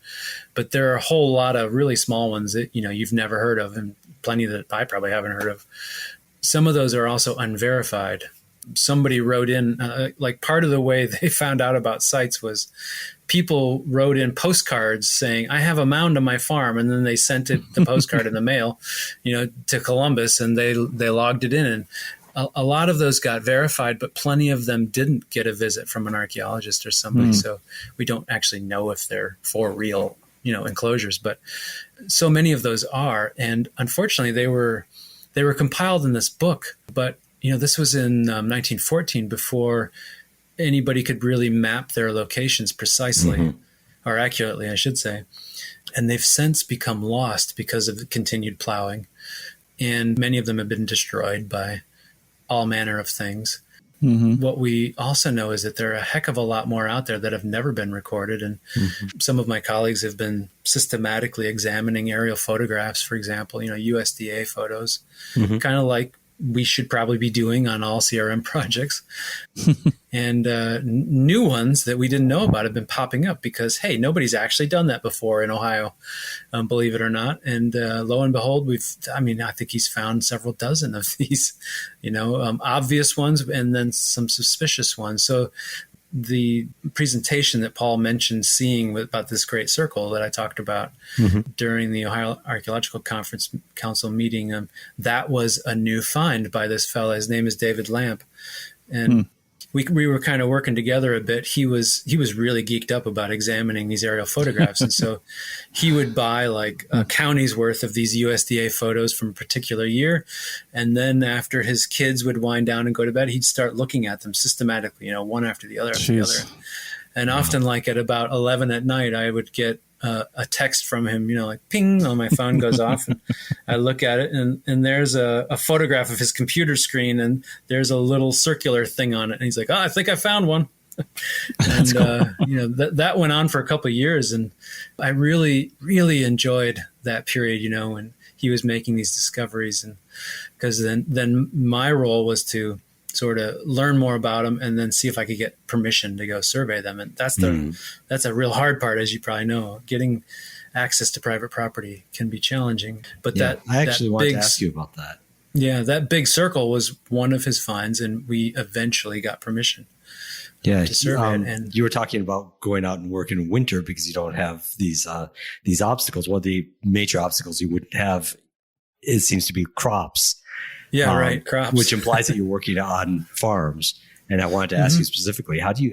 But there are a whole lot of really small ones that, you've never heard of and plenty that I probably haven't heard of. Some of those are also unverified. Somebody wrote in, part of the way they found out about sites was people wrote in postcards saying, I have a mound on my farm. And then they sent the postcard in the mail, to Columbus, and they logged it in. And a lot of those got verified, but plenty of them didn't get a visit from an archaeologist or somebody. So we don't actually know if they're for real, enclosures, but so many of those are. And unfortunately, they were compiled in this book, but this was in 1914 before anybody could really map their locations precisely or accurately, I should say. And they've since become lost because of the continued plowing. And many of them have been destroyed by all manner of things. what we also know is that there are a heck of a lot more out there that have never been recorded. And some of my colleagues have been systematically examining aerial photographs, for example, USDA photos, kind of like we should probably be doing on all CRM projects. And new ones that we didn't know about have been popping up because, hey, nobody's actually done that before in Ohio, believe it or not. And lo and behold, I think he's found several dozen of these, obvious ones and then some suspicious ones. So the presentation that Paul mentioned seeing about this great circle that I talked about during the Ohio Archaeological Conference Council meeting, that was a new find by this fella. His name is David Lamp. And we were kind of working together a bit. He was really geeked up about examining these aerial photographs. And so he would buy like a county's worth of these USDA photos from a particular year. And then after his kids would wind down and go to bed, he'd start looking at them systematically, one after the other, And often like at about 11 at night, I would get a text from him, like ping on my phone goes off, and I look at it and there's a photograph of his computer screen and there's a little circular thing on it. And he's like, I think I found one. And, that went on for a couple of years. And I really, really enjoyed that period, when he was making these discoveries. And because then my role was to sort of learn more about them and then see if I could get permission to go survey them. And that's a real hard part, as you probably know. Getting access to private property can be challenging. But I actually wanted to ask you about that. Yeah, that big circle was one of his finds, and we eventually got permission. Yeah, to survey it. And you were talking about going out and work in winter because you don't have these obstacles. One of the major obstacles you would have, it seems to be crops. Yeah, right. Crops, which implies that you're working on farms. And I wanted to ask you specifically, how do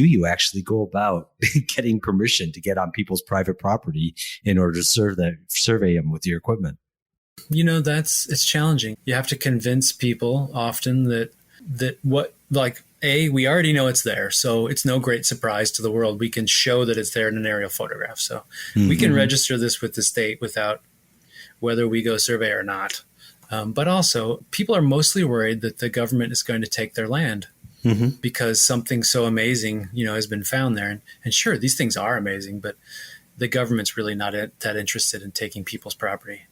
you actually go about getting permission to get on people's private property in order to survey them with your equipment? It's challenging. You have to convince people often that we already know it's there. So it's no great surprise to the world. We can show that it's there in an aerial photograph. So we can register this with the state without whether we go survey or not. But also, people are mostly worried that the government is going to take their land because something so amazing, has been found there. And sure, these things are amazing, but the government's really not that interested in taking people's property.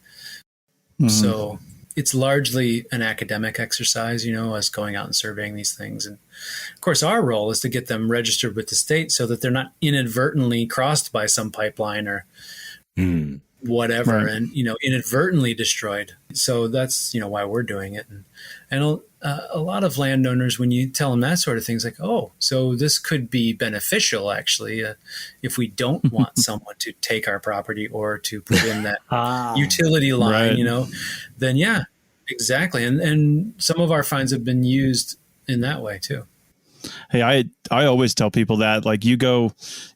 So it's largely an academic exercise, us going out and surveying these things. And of course, our role is to get them registered with the state so that they're not inadvertently crossed by some pipeline or whatever, and inadvertently destroyed. So that's why we're doing it. And a lot of landowners, when you tell them that sort of thing, it's like, oh, so this could be beneficial actually if we don't want someone to take our property or to put in that utility line, then yeah, exactly. And some of our finds have been used in that way too. Hey, I always tell people that,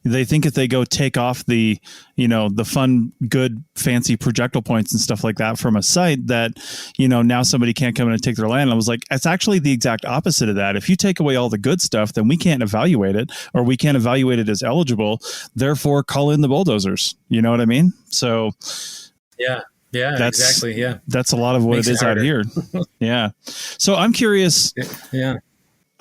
they think if they go take off the fun, good, fancy projectile points and stuff like that from a site that, now somebody can't come in and take their land. I was like, it's actually the exact opposite of that. If you take away all the good stuff, then we can't evaluate it, or we can't evaluate it as eligible. Therefore, call in the bulldozers. You know what I mean? So yeah, exactly. Yeah. That's a lot of what it is out here. Yeah. So I'm curious. Yeah.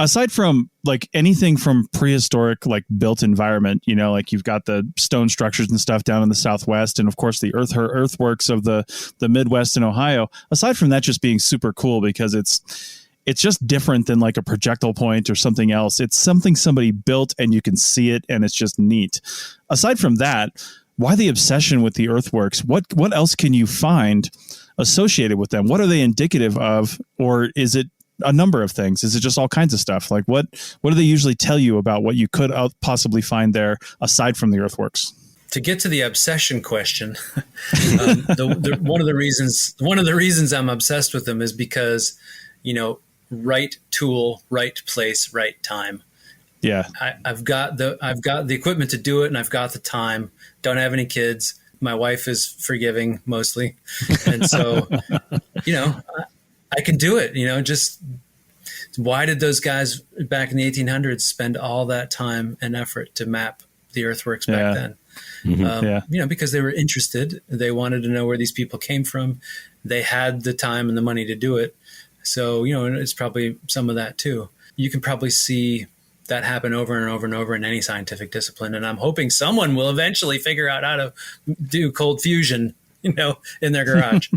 Aside from anything from prehistoric, built environment, you've got the stone structures and stuff down in the Southwest, and of course the earthworks of the Midwest and Ohio. Aside from that, just being super cool because it's just different than a projectile point or something else. It's something somebody built and you can see it, and it's just neat. Aside from that, why the obsession with the earthworks? What else can you find associated with them? What are they indicative of, or is it a number of things? Is it just all kinds of stuff? What do they usually tell you about what you could possibly find there aside from the earthworks? To get to the obsession question, one of the reasons I'm obsessed with them is because, right tool, right place, right time. Yeah. I've got the equipment to do it, and I've got the time. Don't have any kids. My wife is forgiving mostly. And so, I can do it, just why did those guys back in the 1800s spend all that time and effort to map the earthworks back then? Because they were interested. They wanted to know where these people came from. They had the time and the money to do it. So, it's probably some of that too. you can probably see that happen over and over and over in any scientific discipline. And I'm hoping someone will eventually figure out how to do cold fusion, in their garage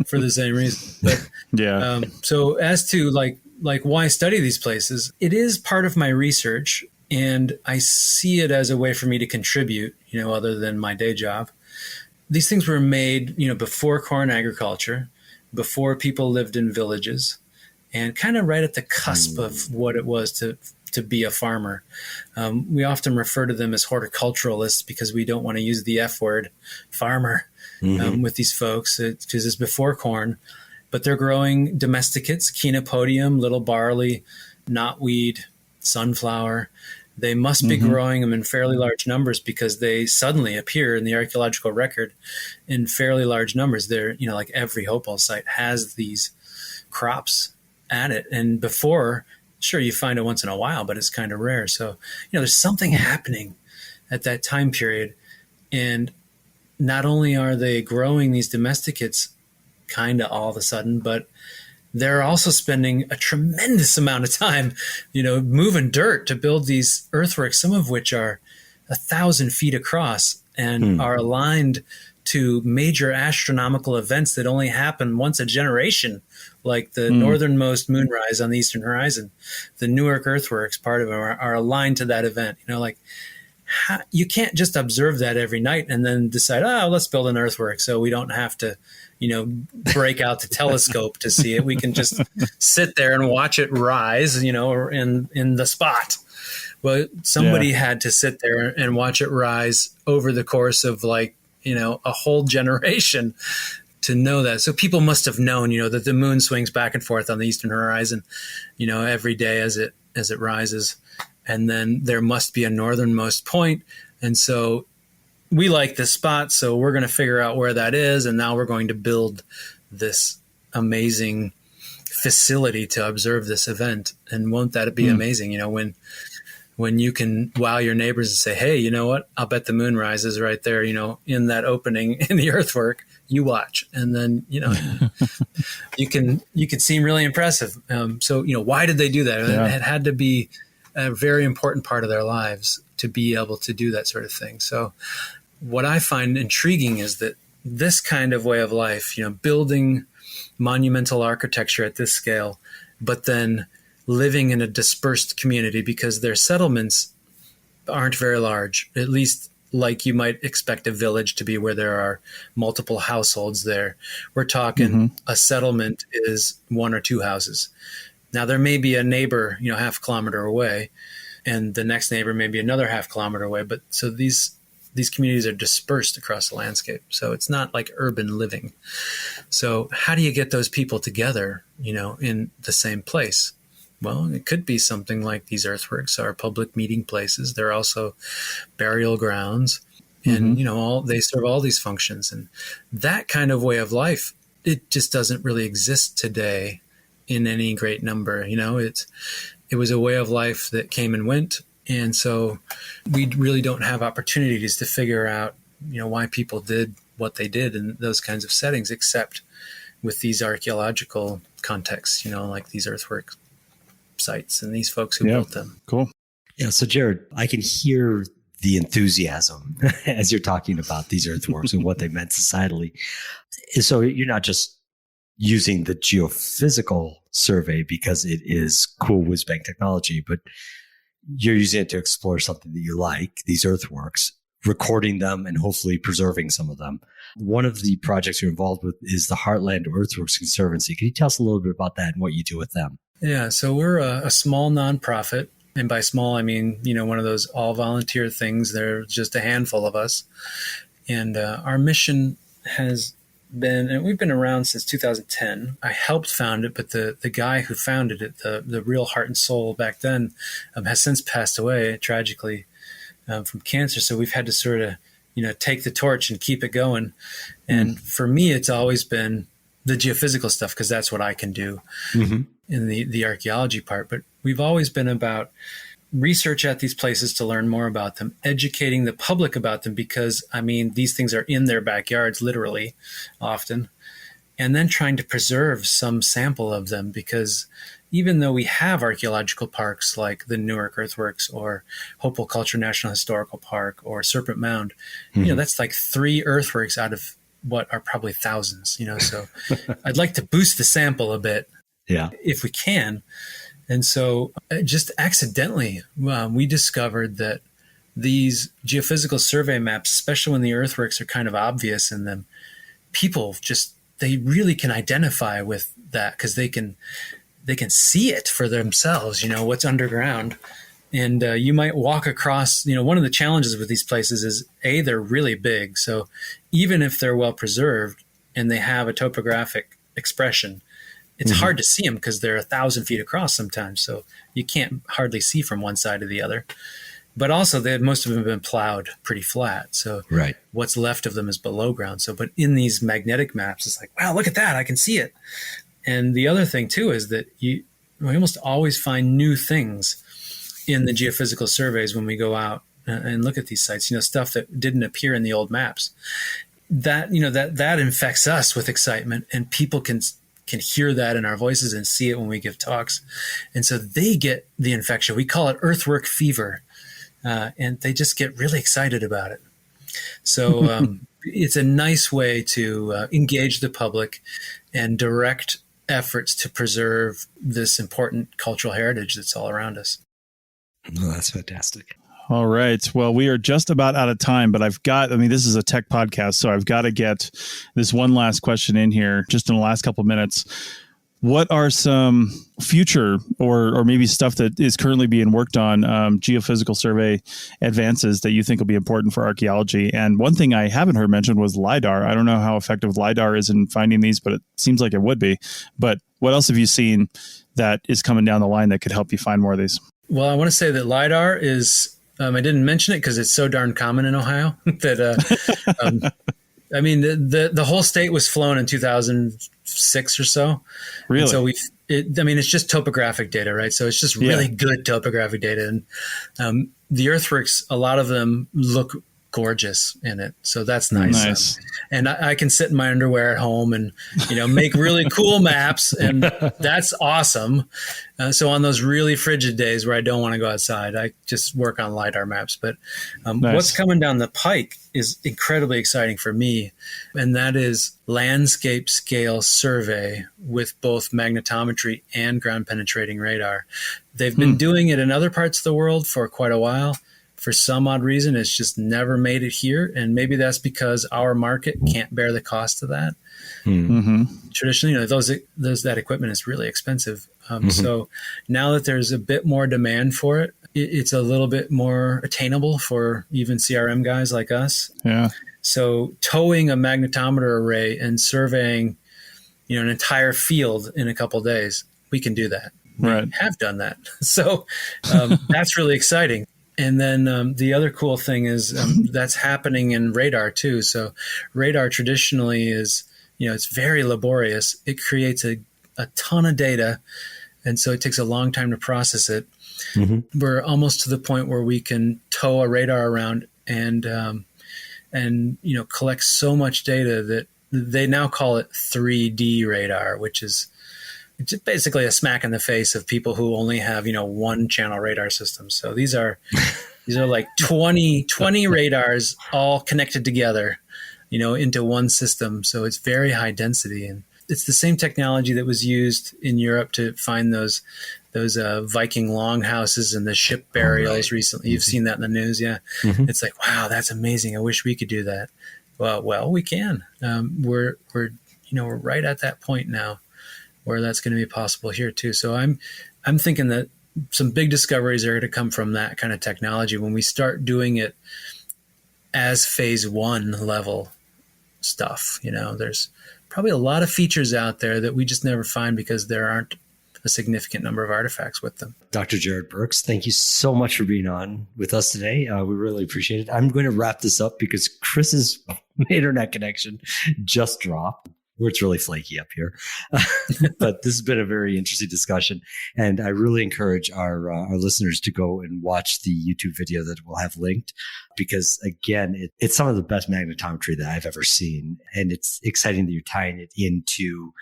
for the same reason. But yeah. So as to like why study these places, it is part of my research, and I see it as a way for me to contribute, other than my day job. These things were made, before corn agriculture, before people lived in villages, and kind of right at the cusp of what it was to be a farmer. We often refer to them as horticulturalists because we don't want to use the F word, farmer, with these folks, because it's before corn. But they're growing domesticates, chenopodium, little barley, knotweed, sunflower. They must be growing them in fairly large numbers because they suddenly appear in the archaeological record in fairly large numbers. They're, like every Hopewell site has these crops at it. And before, sure, you find it once in a while, but it's kind of rare. So, there's something happening at that time period. And not only are they growing these domesticates kind of all of a sudden, but they're also spending a tremendous amount of time, moving dirt to build these earthworks, some of which are 1,000 feet across and are aligned to major astronomical events that only happen once a generation, like the northernmost moonrise on the eastern horizon. The Newark earthworks, part of them, are aligned to that event. You can't just observe that every night and then decide, let's build an earthwork so we don't have to break out the telescope to see it. We can just sit there and watch it rise, in the spot. Well, somebody had to sit there and watch it rise over the course of a whole generation to know that. So people must have known, that the moon swings back and forth on the eastern horizon, every day as it rises. And then there must be a northernmost point. And so we like this spot, so we're going to figure out where that is. And now we're going to build this amazing facility to observe this event. And won't that be amazing? When you can wow your neighbors and say, hey, you know what? I'll bet the moon rises right there, in that opening in the earthwork. You watch. And then, you can seem really impressive. So, why did they do that? Yeah. It had to be a very important part of their lives to be able to do that sort of thing. So what I find intriguing is that this kind of way of life, building monumental architecture at this scale, but then living in a dispersed community because their settlements aren't very large, at least like you might expect a village to be where there are multiple households there. We're talking a settlement is one or two houses. Now, there may be a neighbor, half a kilometer away, and the next neighbor may be another half kilometer away. But so these communities are dispersed across the landscape. So it's not like urban living. So how do you get those people together, in the same place? Well, it could be something like these earthworks are public meeting places. They're also burial grounds, and, they serve all these functions. And that kind of way of life, it just doesn't really exist today in any great number. It was a way of life that came and went. And so we really don't have opportunities to figure out, why people did what they did in those kinds of settings, except with these archaeological contexts, like these earthwork sites and these folks who built them. Cool. Yeah. So Jarrod, I can hear the enthusiasm as you're talking about these earthworks and what they meant societally. And so you're not just using the geophysical survey because it is cool whiz-bang technology, but you're using it to explore something that you like, these earthworks, recording them and hopefully preserving some of them. One of the projects you're involved with is the Heartland Earthworks Conservancy. Can you tell us a little bit about that and what you do with them? Yeah, so we're a small nonprofit. And by small, I mean, one of those all volunteer things. There's just a handful of us. And our mission has been, and we've been around since 2010. I helped found it, but the guy who founded it, the real heart and soul back then, has since passed away tragically from cancer. So we've had to sort of, take the torch and keep it going. And for me, it's always been the geophysical stuff because that's what I can do in the archaeology part. But we've always been about research at these places to learn more about them, educating the public about them because, these things are in their backyards, literally, often. and then trying to preserve some sample of them, because even though we have archaeological parks like the Newark Earthworks or Hopewell Culture National Historical Park or Serpent Mound, that's like 3 earthworks out of what are probably thousands, so I'd like to boost the sample a bit if we can. And so just accidentally, we discovered that these geophysical survey maps, especially when the earthworks are kind of obvious in them, people they really can identify with that because they can see it for themselves, what's underground. And you might walk across, one of the challenges with these places is they're really big. So even if they're well preserved and they have a topographic expression, it's hard to see them because they're 1,000 feet across sometimes. So you can't hardly see from one side to the other. But also, most of them have been plowed pretty flat. So what's left of them is below ground. So, but in these magnetic maps, it's like, wow, look at that. I can see it. And the other thing, too, is that we almost always find new things in the geophysical surveys when we go out and look at these sites, stuff that didn't appear in the old maps. That infects us with excitement, and people can hear that in our voices and see it when we give talks. And so they get the infection. We call it earthwork fever. And they just get really excited about it. So it's a nice way to engage the public and direct efforts to preserve this important cultural heritage that's all around us. Oh, that's fantastic. All right. Well, we are just about out of time, but this is a tech podcast, so I've got to get this one last question in here just in the last couple of minutes. What are some future or maybe stuff that is currently being worked on, geophysical survey advances that you think will be important for archaeology? And one thing I haven't heard mentioned was LiDAR. I don't know how effective LiDAR is in finding these, but it seems like it would be. But what else have you seen that is coming down the line that could help you find more of these? Well, I want to say that LiDAR is, I didn't mention it because it's so darn common in Ohio that, the whole state was flown in 2006 or so. Really? And so it's just topographic data, right? So it's just really good topographic data. And the earthworks, a lot of them look gorgeous in it. So that's nice. And I can sit in my underwear at home and, make really cool maps, and that's awesome. So on those really frigid days where I don't want to go outside, I just work on LiDAR maps. But what's coming down the pike is incredibly exciting for me. And that is landscape scale survey with both magnetometry and ground penetrating radar. They've been doing it in other parts of the world for quite a while. For some odd reason, it's just never made it here. And maybe that's because our market can't bear the cost of that. Traditionally, that equipment is really expensive. So now that there's a bit more demand for it, it's a little bit more attainable for even CRM guys like us. Yeah. So towing a magnetometer array and surveying, an entire field in a couple of days, we can do that. Right. We have done that. So that's really exciting. And then the other cool thing is that's happening in radar too. So radar traditionally is, it's very laborious. It creates a ton of data. And so it takes a long time to process it. We're almost to the point where we can tow a radar around and collect so much data that they now call it 3D radar, which is just basically a smack in the face of people who only have, one channel radar systems. So these are like 20 radars all connected together, into one system. So it's very high density, and it's the same technology that was used in Europe to find those Viking longhouses and the ship burials recently. You've seen that in the news. Yeah. It's like, wow, that's amazing. I wish we could do that. Well, we can. We're right at that point now where that's going to be possible here too. So I'm thinking that some big discoveries are going to come from that kind of technology when we start doing it as phase 1 level stuff. There's probably a lot of features out there that we just never find because there aren't a significant number of artifacts with them. Dr. Jarrod Burks, thank you so much for being on with us today. We really appreciate it. I'm going to wrap this up because Chris's internet connection just dropped. where it's really flaky up here. But this has been a very interesting discussion. And I really encourage our listeners to go and watch the YouTube video that we'll have linked, because again, it's some of the best magnetometry that I've ever seen. And it's exciting that you're tying it into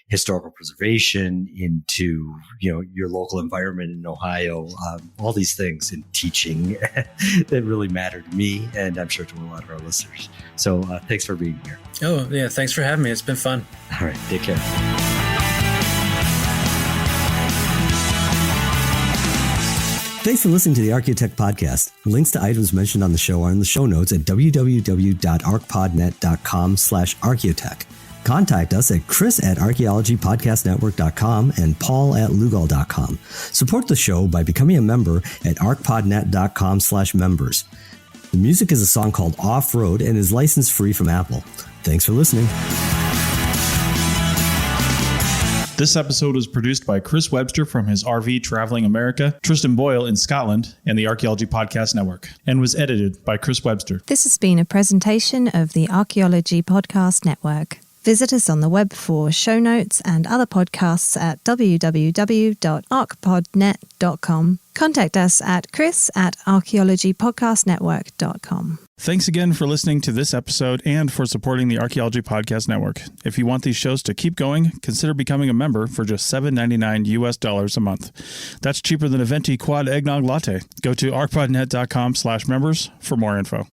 historical preservation, into, your local environment in Ohio, all these things in teaching that really matter to me, and I'm sure to a lot of our listeners. So thanks for being here. Oh, yeah. Thanks for having me. It's been fun. All right. Take care. Thanks for listening to the Archaeotech Podcast. Links to items mentioned on the show are in the show notes at www.archpodnet.com/archaeotech. Contact us at chris@archaeologypodcastnetwork.com and paul@lugal.com. Support the show by becoming a member at archpodnet.com/members. The music is a song called Off-Road and is license free from Apple. Thanks for listening. This episode was produced by Chris Webster from his RV Traveling America, Tristan Boyle in Scotland, and the Archaeology Podcast Network, and was edited by Chris Webster. This has been a presentation of the Archaeology Podcast Network. Visit us on the web for show notes and other podcasts at www.archpodnet.com. Contact us at chris@archaeologypodcastnetwork.com. Thanks again for listening to this episode and for supporting the Archaeology Podcast Network. If you want these shows to keep going, consider becoming a member for just $7.99 US a month. That's cheaper than a venti quad eggnog latte. Go to archpodnet.com/members for more info.